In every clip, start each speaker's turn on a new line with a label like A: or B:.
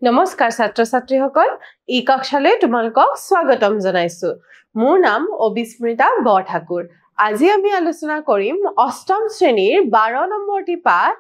A: নমস্কাৰ ছাত্ৰ ছাত্ৰীসকল ই কক্ষালৈ তোমালোকক স্বাগতম জনাইছো মোৰ নাম অবিস্মৃতা বৰঠাকুৰ আজি আমি আলোচনা কৰিম অষ্টম শ্ৰেণীৰ 12 নম্বৰটি পাঠ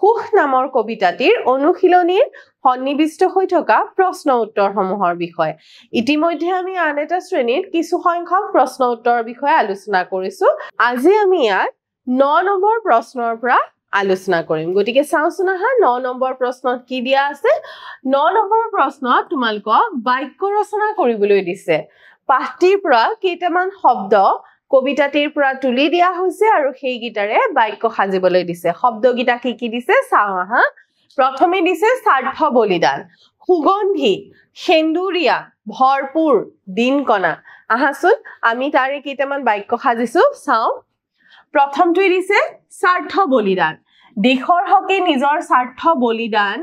A: সুখ নামৰ কবিতাটিৰ অনুশীলনীৰ সন্নিবিষ্ট হৈ থকা প্ৰশ্ন উত্তৰসমূহৰ বিষয়ে ইতিমধ্যে আমি আন এটা শ্ৰেণীৰ কিছু সংখ্যক প্ৰশ্ন উত্তৰৰ বিষয়ে আলোচনা কৰিছো আজি আমি ইয়াত 9 নম্বৰ প্ৰশ্নৰ পৰা আলোচনা কৰিম গতিকে চাওঁচোন আহা 9 নম্বৰ প্ৰশ্নত কি দিয়া আছে 9 নম্বৰ প্ৰশ্নত তোমালোকক বাক্য ৰচনা কৰিবলৈ দিছে পাঠটিৰ পৰা কেইটামান শব্দ কবিতাটিৰ পৰা তুলি দিয়া হৈছে আৰু সেই গীতাৰে বাক্য সাজিবলৈ দিছে শব্দগীতা কি দিছে চাও আহা প্ৰথমে দিছে স্বাৰ্থ বলিদান সুগন্ধি সেন্দুৰীয়া ভৰপুৰ দিনকণা আহাচোন আমি তাৰে কেইটামান বাক্য সাজিছো চাও প্ৰথমটো দিছে স্বাৰ্থ বলিদান দেশৰ হকে নিজৰ স্বাৰ্থ বলিদান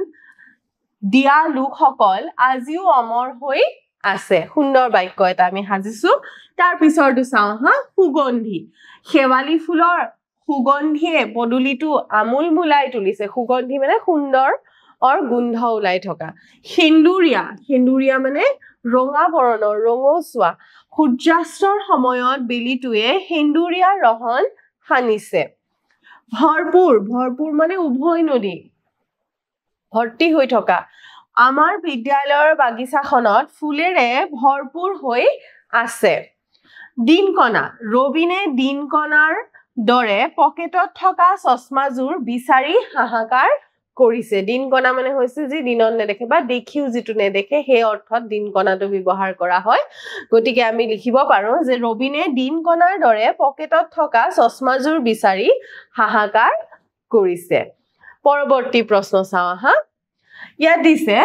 A: দিয়া লোকসকল আজিও অমৰ হৈ আছে সুন্দৰ বাক্য এটা আমি সাজিছো তাৰ পিছৰটো চাও হা সুগন্ধি শেৱালি ফুলৰ সুগন্ধিয়ে পদুলিটো আমুল মুলাই তুলিছে সুগন্ধি মানে সুন্দৰ গোন্ধ ওলাই থকা সেন্দুৰীয়া মানে ৰঙা বৰণৰ ৰঙচুৱা সূৰ্যাস্তৰ সময়ত বেলিটোৱে সেন্দুৰীয়া ৰহন হানিছে ভৰপুৰ মানে উভয় নদী ভৰ্তি হৈ থকা আমাৰ বিদ্যালয়ৰ বাগিচাখনত ফুলেৰে ভৰপুৰ হৈ আছে দিনকণা ৰবিনে দিনকণাৰ দৰে পকেটত থকা চশমাযোৰ বিচাৰি হাহাকাৰ কৰিছে দিনকণা মানে হৈছে যে দিনত নেদেখে বা দেখিও যিটো নেদেখে সেই অৰ্থত দিনকণাটো ব্যৱহাৰ কৰা হয় গতিকে আমি লিখিব পাৰো যে ৰবিনে দিনকণাৰ দৰে পকেটত থকা চশমাযোৰ বিচাৰি হাহাকাৰ কৰিছে পৰৱৰ্তী প্ৰশ্ন চাও আহা ইয়াত দিছে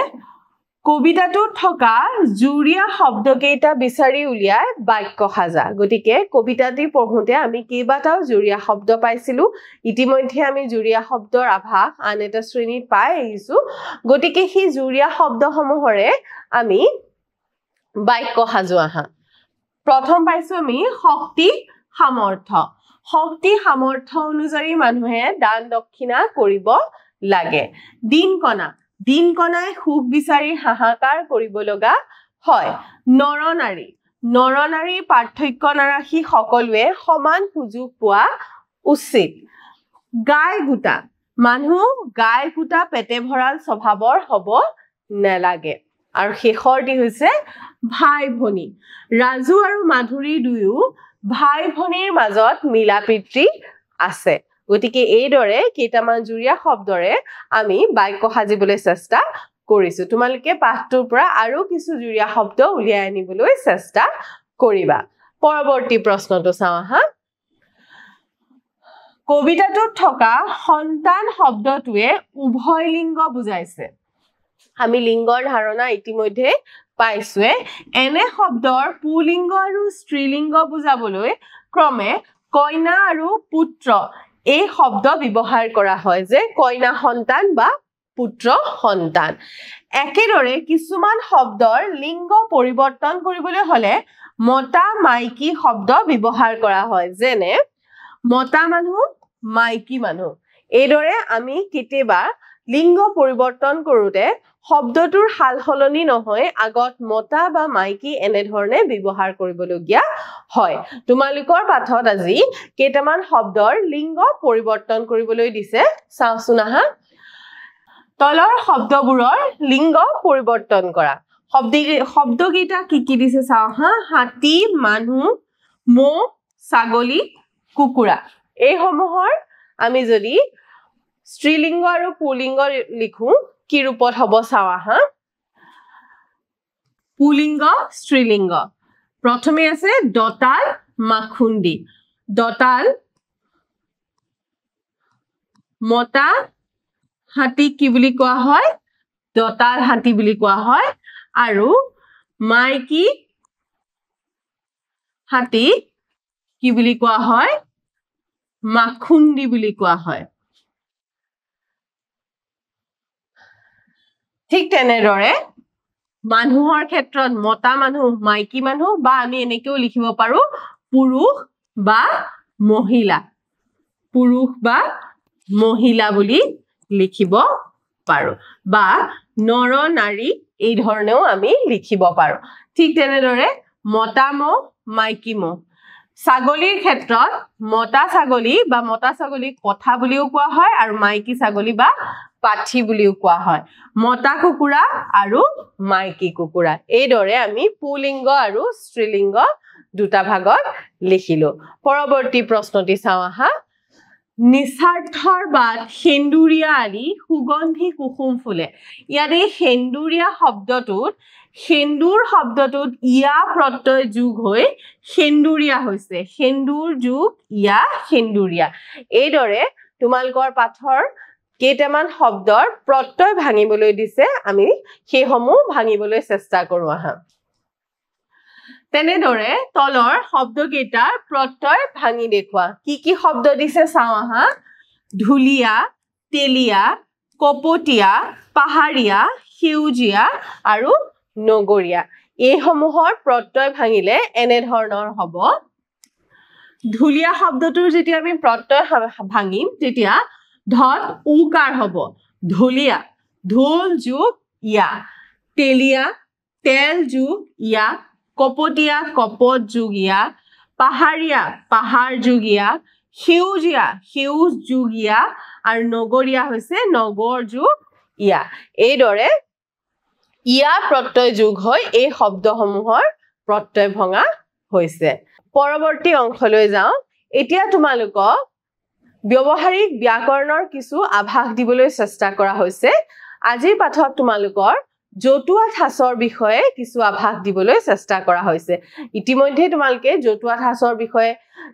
A: কবিতাটোত থকা জুৰীয়া শব্দকেইটা বিচাৰি উলিয়াই বাক্য সাজা গতিকে কবিতাটি পঢ়োতে আমি কেইবাটাও জুৰীয়া শব্দ পাইছিলো ইতিমধ্যে আমি জুৰীয়া শব্দৰ আভাস আন এটা শ্ৰেণীত পাই আহিছো গতিকে সেই জুৰীয়া শব্দসমূহৰে আমি বাক্য সাজো আহা প্ৰথম পাইছো আমি শক্তি সামৰ্থ্য অনুযায়ী মানুহে দান দক্ষিণা কৰিব লাগে দিনকণাই সুখ বিচাৰি হাহাকাৰ কৰিব লগা হয় নৰনাৰীৰ পাৰ্থক্য নাৰাখি সকলোৱে সমান সুযোগ পোৱা উচিত গাই গোটা পেটে ভৰাল স্বভাৱৰ হ'ব নালাগে আৰু শেষৰটি হৈছে ভাই ভনী ৰাজু আৰু মাধুৰী দুয়ো ভাই ভনীৰ মাজত মিলা প্ৰীতি আছে গতিকে এইদৰে কেইটামান জুৰীয়া শব্দৰে আমি বাক্য সাজিবলৈ চেষ্টা কৰিছো তোমালোকে পাঠটোৰ পৰা আৰু কিছু জুৰীয়া শব্দ উলিয়াই আনিবলৈ চেষ্টা কৰিবা পৰৱৰ্তী প্ৰশ্নটো চাও আহা কবিতাটোত থকা সন্তান শব্দটোৱে উভয় লিংগ বুজাইছে আমি লিংগৰ ধাৰণা ইতিমধ্যে পাইছোৱে এনে শব্দৰ পুলিংগ আৰু স্ত্ৰীলিংগ বুজাবলৈ ক্ৰমে কইনা আৰু পুত্ৰ এই শব্দ ব্যৱহাৰ কৰা হয় যে কইনা সন্তান বা পুত্ৰ সন্তান একেদৰে কিছুমান শব্দৰ লিংগ পৰিৱৰ্তন কৰিবলৈ হলে মতা মাইকী শব্দ ব্যৱহাৰ কৰা হয় যেনে মতা মানুহ মাইকী মানুহ এইদৰে আমি কেতিয়াবা লিংগ পৰিৱৰ্তন কৰোতে শব্দটোৰ সালসলনি নহয় আগত মতা বা মাইকী এনে ধৰণে ব্যৱহাৰ কৰিবলগীয়া হয় তোমালোকৰ পাঠত আজি কেইটামান শব্দৰ লিংগ পৰিৱৰ্তন কৰিবলৈ দিছে চাওচোন আহা তলৰ শব্দবোৰৰ লিংগ পৰিৱৰ্তন কৰা শব্দকেইটা কি দিছে চাও হা হাতী মানুহ মৌ ছাগলী কুকুৰা এই সমূহৰ আমি যদি স্ত্ৰীলিংগ আৰু পুলিংগ লিখো কি ৰূপত হ'ব চাও আহা পুলিংগ স্ত্ৰীলিংগ প্ৰথমে আছে দতাল মাখুন্দি দতাল মতা হাতী কি বুলি কোৱা হয় দতাল হাতী বুলি কোৱা হয় আৰু মাইকী হাতী কি বুলি কোৱা হয় মাখুন্দি বুলি কোৱা হয় ঠিক তেনেদৰে মানুহৰ ক্ষেত্ৰত মতা মানুহ মাইকী মানুহ বা আমি এনেকেও লিখিব পাৰো পুৰুষ বা মহিলা বুলি লিখিব পাৰো বা নৰ নাৰী এই ধৰণেও আমি লিখিব পাৰো ঠিক তেনেদৰে মতা মহ মাইকী মহ ছাগলীৰ ক্ষেত্ৰত মতা ছাগলী বা মতা ছাগলীক পঠা বুলিও কোৱা হয় আৰু মাইকী ছাগলী বা পাঠি বুলিও কোৱা হয় মতা কুকুৰা আৰু মাইকী কুকুৰা এইদৰে আমি পুলিংগ আৰু স্ত্ৰীলিংগ দুটা ভাগত লিখিলো পৰৱৰ্তী প্ৰশ্নটি চাওঁ আহা নিস্বাৰ্থৰ বাট সেন্দুৰীয়া আলি সুগন্ধি কুসুম ফুলে ইয়াত এই সেন্দুৰীয়া শব্দটোত সেন্দুৰ শব্দটোত ইয়া প্ৰত্যয় যোগ হৈ সেন্দুৰীয়া হৈছে সেন্দুৰ যোগ ইয়া সেন্দুৰীয়া এইদৰে তোমালোকৰ পাঠৰ কেইটামান শব্দৰ প্ৰত্যয় ভাঙিবলৈ দিছে আমি সেইসমূহ ভাঙিবলৈ চেষ্টা কৰো আহা তেনেদৰে তলৰ শব্দকেইটাৰ প্ৰত্যয় ভাঙি দেখুৱা কি শব্দ দিছে চাওঁ আহা ধুলিয়া তেলিয়া কপটিয়া পাহাৰীয়া সেউজীয়া আৰু নগৰীয়া এই সমূহৰ প্ৰত্যয় ভাঙিলে এনে ধৰণৰ হ'ব ধুলিয়া শব্দটোৰ যেতিয়া আমি প্ৰত্যয় ভাঙিম তেতিয়া ধত উকাৰ হ'ব ধুলিয়া ঢোল যোগ ইয়া তেলিয়া তেল যোগ ইয়া কপটিয়া কপট যোগ ইয়া পাহাৰীয়া পাহাৰ যোগ ইয়া সেউজীয়া সেউজ যোগ ইয়া আৰু নগৰীয়া হৈছে নগৰ যোগ ইয়া এইদৰে ইয়া প্ৰত্যয় যোগ হৈ এই শব্দসমূহৰ প্ৰত্যয় ভঙা হৈছে পৰৱৰ্তী অংশলৈ যাওঁ এতিয়া তোমালোকক ব্যৱহাৰিক ব্যাকৰণৰ কিছু আভাস দিবলৈ চেষ্টা কৰা হৈছে আজিৰ পাঠত তোমালোকৰ জতুৱা ঠাঁচৰ বিষয়ে কিছু আভাস দিবলৈ চেষ্টা কৰা হৈছে ইতিমধ্যে তোমালোকে জতুৱা ঠাঁচৰ বিষয়ে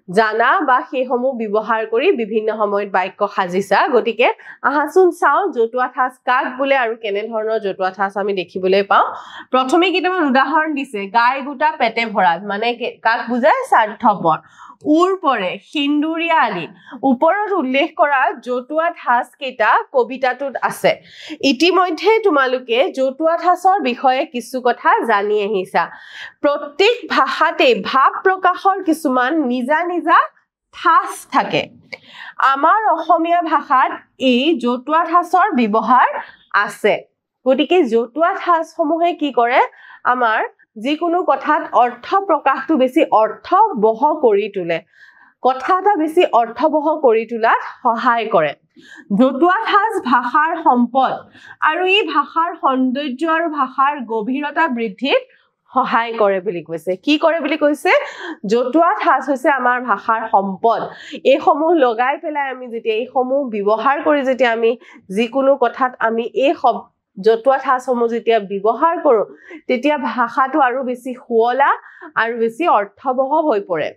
A: জানা বা সেইসমূহ ব্যৱহাৰ কৰি বিভিন্ন সময়ত বাক্য সাজিছা গতিকে আহাচোন চাও জতুৱা ঠাঁচ কাক বোলে আৰু কেনে ধৰণৰ জতুৱা ঠাঁচ আমি দেখিবলৈ পাওঁ প্ৰথমে কেইটামান উদাহৰণ দিছে গাই গোটা পেটে ভৰা মানে কাক বুজায় স্বাৰ্থপৰ উৰ পৰে সিন্দুৰীয়া আলি ওপৰত উল্লেখ কৰা জতুৱা ঠাঁচ কেইটা কবিতাটোত আছে ইতিমধ্যে তোমালোকে জতুৱা ঠাঁচৰ বিষয়ে কিছু কথা জানি আহিছা প্ৰত্যেক ভাষাতে ভাৱ প্ৰকাশৰ কিছুমান নিজা নিজা ঠাঁচ থাকে আমাৰ অসমীয়া ভাষাত এই জতুৱা ঠাঁচৰ ব্যৱহাৰ আছে গতিকে জতুৱা ঠাঁচসমূহে কি কৰে আমাৰ যিকোনো কথাত অৰ্থ প্ৰকাশটো বেছি অৰ্থবহ কৰি তোলে কথা এটা বেছি অৰ্থবহ কৰি তোলাত সহায় কৰে জতুৱা ঠাঁচ ভাষাৰ সম্পদ আৰু এই ভাষাৰ সৌন্দৰ্য আৰু ভাষাৰ গভীৰতা বৃদ্ধিত সহায় কৰে বুলি কৈছে কি কৰে বুলি কৈছে জতুৱা ঠাঁচ হৈছে আমাৰ ভাষাৰ সম্পদ এই সমূহ লগাই পেলাই আমি যেতিয়া এই সমূহ ব্যৱহাৰ কৰি যেতিয়া আমি যিকোনো কথাত আমি এই জতুৱা ঠাঁচসমূহ যেতিয়া ব্যৱহাৰ কৰো তেতিয়া ভাষাটো আৰু বেছি শুৱলা আৰু বেছি অৰ্থবহ হৈ পৰে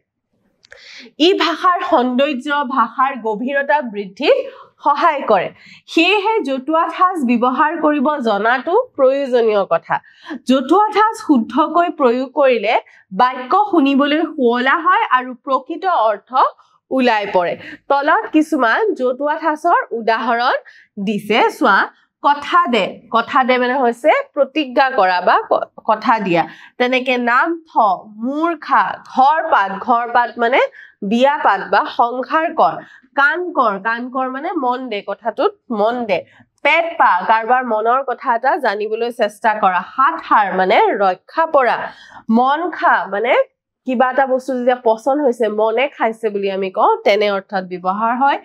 A: ই ভাষাৰ সৌন্দৰ্য ভাষাৰ গভীৰতা বৃদ্ধিত সহায় কৰে সেয়েহে জতুৱা ঠাঁচ ব্যৱহাৰ কৰিব জনাটো প্ৰয়োজনীয় কথা জতুৱা ঠাঁচ শুদ্ধকৈ প্ৰয়োগ কৰিলে বাক্য শুনিবলৈ শুৱলা হয় আৰু প্ৰকৃত অৰ্থ ওলাই পৰে তলত কিছুমান জতুৱা ঠাঁচৰ উদাহৰণ দিছে চোৱা কথা দে মানে হৈছে প্ৰতিজ্ঞা কৰা বা কথা দিয়া তেনেকে নাম থ মূৰ খা ঘৰ পাত মানে বিয়া পাত বা সংসাৰ কৰ কান কৰ মানে মন দে কথাটোত মন দে পেট পা কাৰবাৰ মনৰ কথা এটা জানিবলৈ চেষ্টা কৰা হাত হাৰ মানে ৰক্ষা পৰা মন খা মানে কিবা এটা বস্তু যেতিয়া পছন্দ হৈছে মনে খাইছে বুলি আমি কওঁ তেনে অৰ্থত ব্যৱহাৰ হয়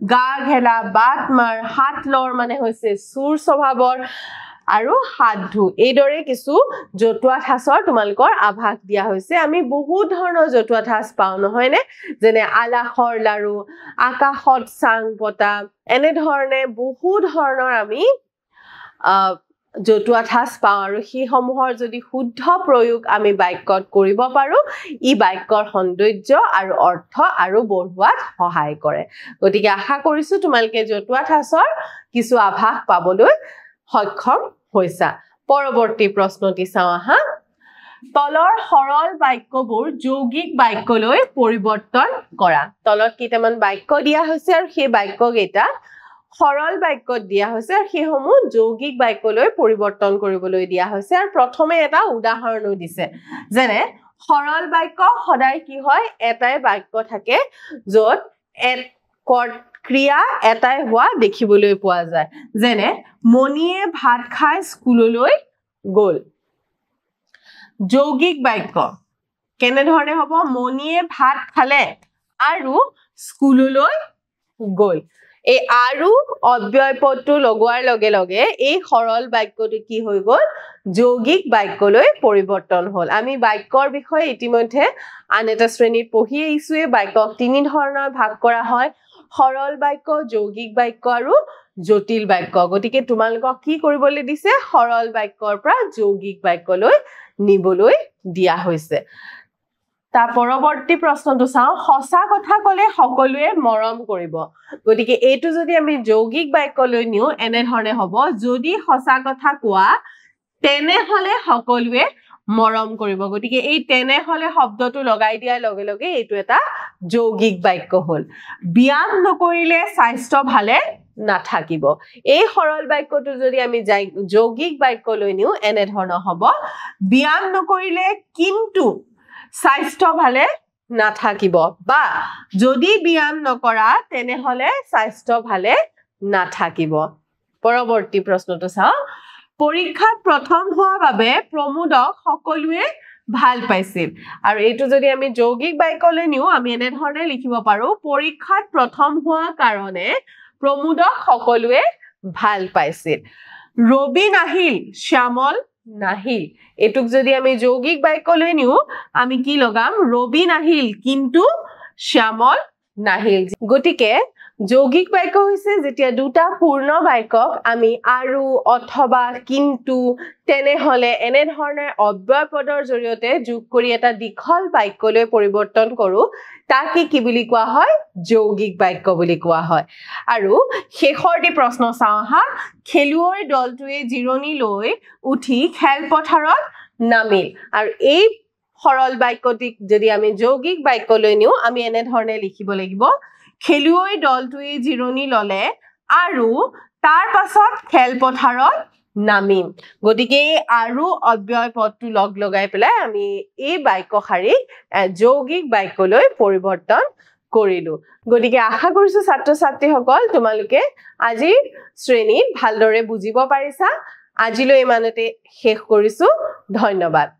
A: গা ঘেলা বাট মাৰ হাত লৰ মানে হৈছে চুৰ স্বভাৱৰ আৰু হাত ধু এইদৰে কিছু জতুৱা ঠাঁচৰ তোমালোকৰ আভাস দিয়া হৈছে আমি বহুত ধৰণৰ জতুৱা ঠাঁচ পাওঁ নহয়নে যেনে আলাসৰ লাৰু আকাশত চাং পতা এনে ধৰণে বহুত ধৰণৰ আমি জতুৱা ঠাঁচ পাওঁ আৰু সেইসমূহৰ যদি শুদ্ধ প্ৰয়োগ আমি বাক্যত কৰিব পাৰো ই বাক্যৰ সৌন্দৰ্য আৰু অৰ্থ আৰু বঢ়োৱাত সহায় কৰে গতিকে আশা কৰিছো তোমালোকে জতুৱা ঠাঁচৰ কিছু আভাস পাবলৈ সক্ষম হৈছা পৰৱৰ্তী প্ৰশ্নটি চাওঁ আহা তলৰ সৰল বাক্যবোৰ যৌগিক বাক্যলৈ পৰিৱৰ্তন কৰা তলত কেইটামান বাক্য দিয়া হৈছে আৰু সেই বাক্যকেইটা সৰল বাক্যত দিয়া হৈছে আৰু সেইসমূহ যৌগিক বাক্যলৈ পৰিৱৰ্তন কৰিবলৈ দিয়া হৈছে আৰু প্ৰথমে এটা উদাহৰণো দিছে যেনে সৰল বাক্য সদায় কি হয় এটাই বাক্য থাকে য'ত ক্ৰিয়া এটাই হোৱা দেখিবলৈ পোৱা যায় যেনে মণিয়ে ভাত খাই স্কুললৈ গ'ল যৌগিক বাক্য কেনে ধৰণে হ'ব মণিয়ে ভাত খালে আৰু স্কুললৈ গ'ল এই আৰু অব্যয় পদটো লগোৱাৰ লগে লগে এই সৰল বাক্যটো কি হৈ গ'ল যৌগিক বাক্যলৈ পৰিৱৰ্তন হ'ল আমি বাক্যৰ বিষয়ে ইতিমধ্যে আন এটা শ্ৰেণীত পঢ়ি আহিছোৱে বাক্যক তিনি ধৰণৰ ভাগ কৰা হয় সৰল বাক্য যৌগিক বাক্য আৰু জটিল বাক্য গতিকে তোমালোকক কি কৰিবলৈ দিছে সৰল বাক্যৰ পৰা যৌগিক বাক্যলৈ নিবলৈ দিয়া হৈছে তাৰ পৰৱৰ্তী প্ৰশ্নটো চাও সঁচা কথা ক'লে সকলোৱে মৰম কৰিব গতিকে এইটো যদি আমি যৌগিক বাক্যলৈ নিও এনে ধৰণে হ'ব যদি সঁচা কথা কোৱা তেনে হলে সকলোৱে মৰম কৰিব গতিকে এই তেনে হলে শব্দটো লগাই দিয়াৰ লগে লগে এইটো এটা যৌগিক বাক্য হ'ল ব্যায়াম নকৰিলে স্বাস্থ্য ভালে নাথাকিব এই সৰল বাক্যটো যদি আমি যৌগিক বাক্যলৈ নিও এনে ধৰণৰ হ'ব ব্যায়াম নকৰিলে কিন্তু স্বাস্থ্য ভালে নাথাকিব বা যদি ব্যায়াম নকৰা তেনে হলে স্বাস্থ্য ভালে নাথাকিব পৰৱৰ্তী প্ৰশ্নটো চাও পৰীক্ষাত প্ৰথম হোৱাৰ বাবে প্ৰমোদক সকলোৱে ভাল পাইছিল আৰু এইটো যদি আমি যৌগিক বাক্যলৈ নিও আমি এনে ধৰণে লিখিব পাৰো পৰীক্ষাত প্ৰথম হোৱাৰ কাৰণে প্ৰমোদক সকলোৱে ভাল পাইছিল ৰবি নাহিল শ্যামল নাহিল এটুক যদি আমি যৌগিক বাক্যলৈ নিও আমি কি লগাম ৰবি নাহিল কিন্তু শ্যামল নাহিল গতিকে যৌগিক বাক্য হৈছে যেতিয়া দুটা পূৰ্ণ বাক্যক আমি আৰু অথবা কিন্তু তেনে হলে এনে ধৰণৰ অব্যয় পদৰ জৰিয়তে যোগ কৰি এটা দীঘল বাক্যলৈ পৰিৱৰ্তন কৰো তাকে কি বুলি কোৱা হয় যৌগিক বাক্য বুলি কোৱা হয় আৰু শেষৰটি প্ৰশ্ন চাও হা খেলুৱৈ দলটোৱে জিৰণি লৈ উঠি খেলপথাৰত নামিল আৰু এই সৰল বাক্যটিক যদি আমি যৌগিক বাক্যলৈ নিও আমি এনে ধৰণে লিখিব লাগিব খেলুৱৈ দলটোৱে জিৰণি ললে আৰু তাৰ পাছত খেলপথাৰত নামিম গতিকে আৰু অব্যয় পদটো লগাই পেলাই আমি এই বাক্য শাৰী যৌগিক বাক্যলৈ পৰিৱৰ্তন কৰিলো গতিকে আশা কৰিছো ছাত্ৰ ছাত্ৰীসকল তোমালোকে আজিৰ শ্ৰেণীত ভালদৰে বুজিব পাৰিছা আজিলৈ ইমানতে শেষ কৰিছো ধন্যবাদ